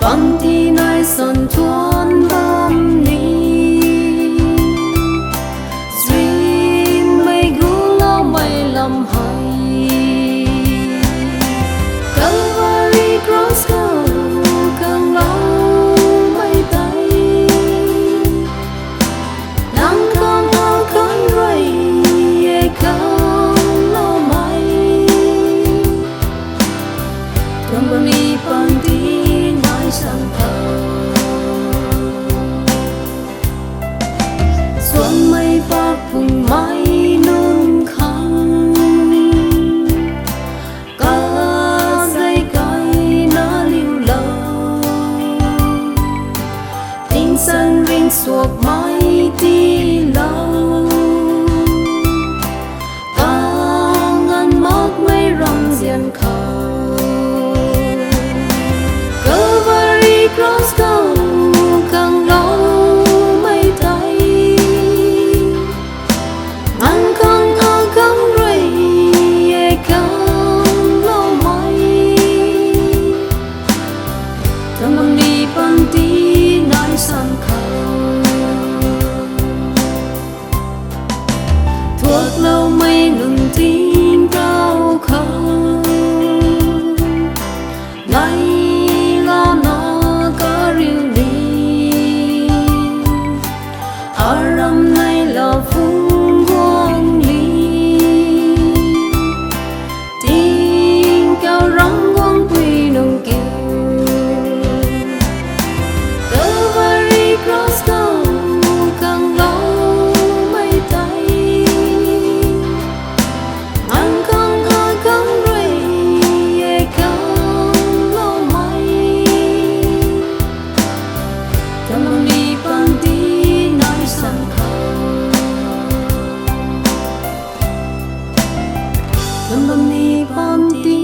băng thì nơi sân thuần bom ni dream mây gu lo mây lầm hay Calvary cross go càng lâu mây tay nắng con áo con rơi càng lo mây tuần bom ni băng tí xuân mây bạc vùng mây nương khăn cả dây cây nó liu lâu tình sân vinh suộc mây đi lâu càng ngăn mót mây rong diên khâu Calvary cross go càng lâu mây tay ngăn con ở cắm rơi càng lâu mây thầm ngâm đi băng tí nói sân khâu thuộc lâu mây nương tin cao khâu nay aram nay là phung quang ly tiếng cao rong quang quy nồng kiều Calvary cross go càng lâu mây tay ngăn con ở cắm rơi càng lâu mây thầm ngâm đi băng tí nói sân khâu thầm ngâm đi băng tí